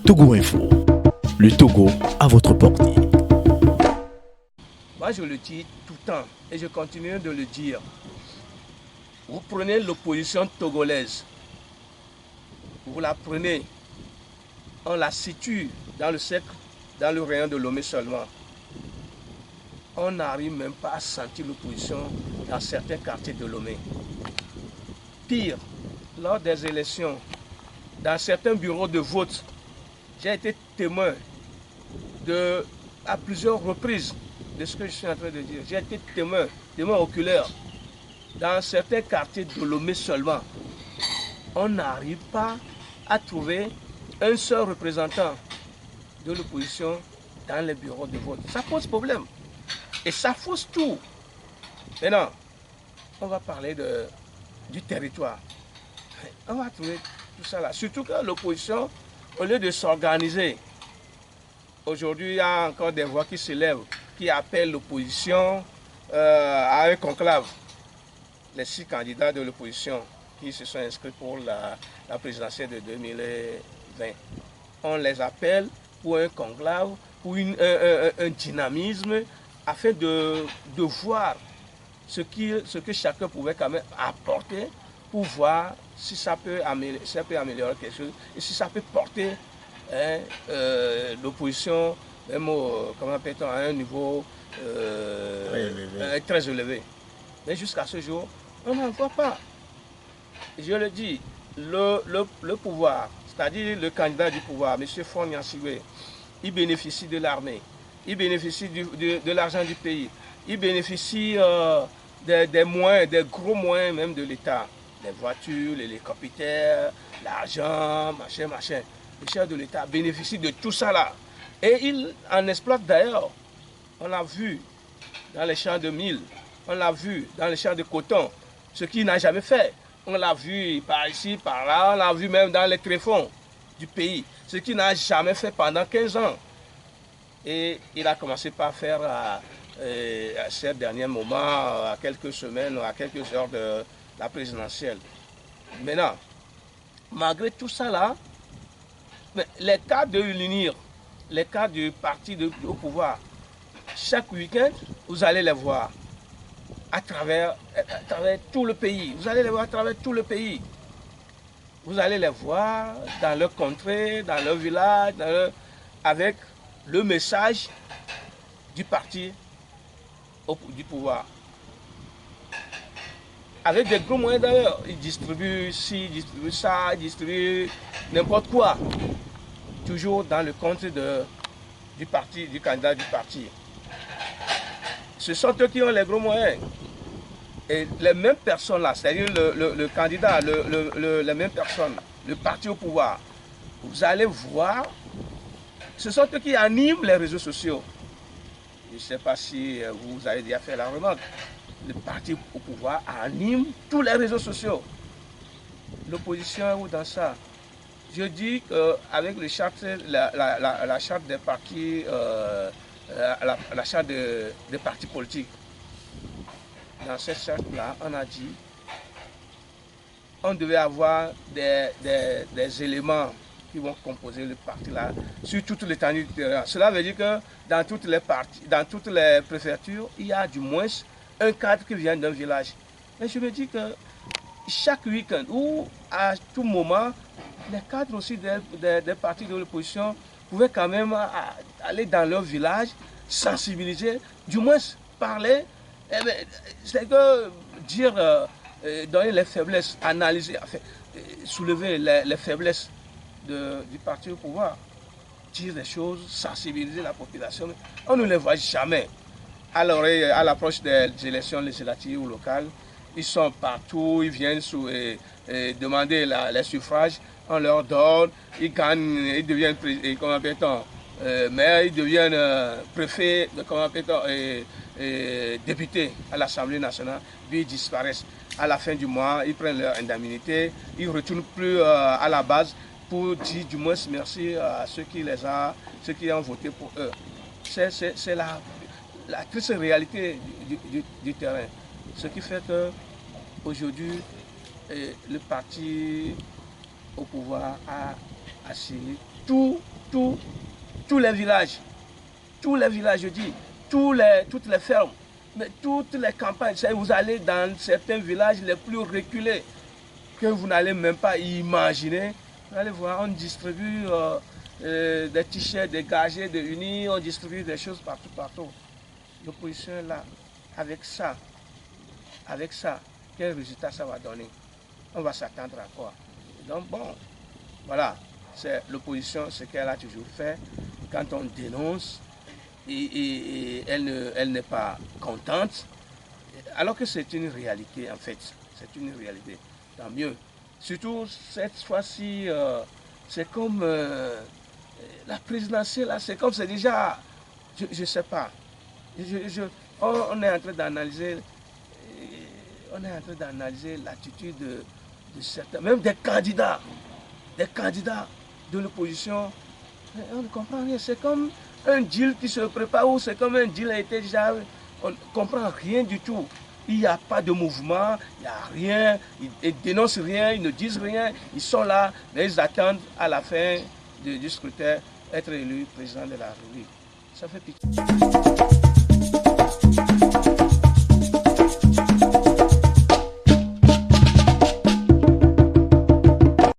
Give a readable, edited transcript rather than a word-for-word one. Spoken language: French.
Togo Info, le Togo à votre portée. Moi je le dis tout le temps et je continue de le dire. Vous prenez l'opposition togolaise, vous la prenez, on la situe dans le cercle, dans le rayon de Lomé seulement. On n'arrive même pas à sentir l'opposition dans certains quartiers de Lomé. Pire, lors des élections, dans certains bureaux de vote, j'ai été témoin à plusieurs reprises de ce que je suis en train de dire. J'ai été témoin oculaire. Dans certains quartiers de Lomé seulement, on n'arrive pas à trouver un seul représentant de l'opposition dans les bureaux de vote. Ça pose problème. Et ça fausse tout. Maintenant, on va parler du territoire. On va trouver tout ça là. Surtout que l'opposition, au lieu de s'organiser, aujourd'hui, il y a encore des voix qui s'élèvent, qui appellent l'opposition à un conclave. Les 6 candidats de l'opposition qui se sont inscrits pour la présidentielle de 2020. On les appelle pour un conclave, pour un dynamisme, afin de voir ce que chacun pouvait quand même apporter pour voir si ça peut améliorer quelque chose et si ça peut porter l'opposition même à un niveau très élevé. Mais jusqu'à ce jour, on n'en voit pas. Je le dis, le pouvoir, c'est-à-dire le candidat du pouvoir, M. Faure Gnassingbé, il bénéficie de l'armée, il bénéficie de l'argent du pays, il bénéficie des moyens, des gros moyens même de l'État, les voitures, les hélicoptères, l'argent, machin. Le chef de l'État bénéficie de tout ça là. Et il en exploite d'ailleurs. On l'a vu dans les champs de mil, on l'a vu dans les champs de coton, ce qu'il n'a jamais fait. On l'a vu par ici, par là, on l'a vu même dans les tréfonds du pays, ce qu'il n'a jamais fait pendant 15 ans. Et il a commencé par faire à ces derniers moments, à quelques semaines, à quelques heures de la présidentielle. Maintenant, malgré tout ça là, les cas de l'UNIR, les cas du parti au pouvoir, chaque week-end, vous allez les voir à travers tout le pays. Vous allez les voir à travers tout le pays. Vous allez les voir dans leur contrée, dans leur village, avec le message du parti du pouvoir. Avec des gros moyens d'ailleurs. Ils distribuent ci, ils distribuent ça, ils distribuent n'importe quoi. Toujours dans le compte du parti, du candidat du parti. Ce sont eux qui ont les gros moyens. Et les mêmes personnes là, c'est-à-dire le candidat, les mêmes personnes, le parti au pouvoir, vous allez voir, ce sont eux qui animent les réseaux sociaux. Je ne sais pas si vous avez déjà fait la remarque. Le parti au pouvoir anime tous les réseaux sociaux. L'opposition est où dans ça? Je dis qu'avec la charte des partis, la charte des partis politiques, dans cette charte-là, on a dit on devait avoir des éléments qui vont composer le parti-là sur toute l'étendue du terrain. Cela veut dire que dans toutes les préfectures, il y a du moins un cadre qui vient d'un village. Mais je me dis que chaque week-end ou à tout moment, les cadres aussi des partis de l'opposition pouvaient quand même aller dans leur village, sensibiliser, du moins parler. C'est que dire, donner les faiblesses, analyser, enfin, soulever les faiblesses du parti au pouvoir, dire des choses, sensibiliser la population. On ne les voit jamais. À l'approche des élections législatives ou locales, ils sont partout, ils viennent demander les suffrages, on leur donne, ils gagnent, ils deviennent maire, ils deviennent préfet, députés à l'Assemblée nationale, puis ils disparaissent. À la fin du mois, ils prennent leur indemnité, ils ne retournent plus à la base pour dire du moins merci à ceux qui ont voté pour eux. C'est la triste réalité du terrain. Ce qui fait que aujourd'hui, le parti au pouvoir a assuré tous les villages. Tous les villages, je dis, toutes les fermes, mais toutes les campagnes. Vous allez dans certains villages les plus reculés que vous n'allez même pas imaginer. Vous allez voir, on distribue des t-shirts, des gagés, des unis, on distribue des choses partout. L'opposition est là, avec ça, quel résultat ça va donner? On va s'attendre à quoi? Donc bon, voilà, c'est l'opposition, ce qu'elle a toujours fait. Quand on dénonce, et elle n'est pas contente, alors que c'est une réalité en fait, c'est une réalité, tant mieux. Surtout cette fois-ci, c'est comme la présidentielle, c'est comme c'est déjà, je ne sais pas, on est en train d'analyser, l'attitude de certains, même des candidats de l'opposition. On ne comprend rien, c'est comme un deal qui se prépare ou c'est comme un deal a été déjà, on ne comprend rien du tout. Il n'y a pas de mouvement, il n'y a rien, ils ne dénoncent rien, ils ne disent rien, ils sont là, mais ils attendent à la fin du scrutin être élus président de la République. Ça fait pitié.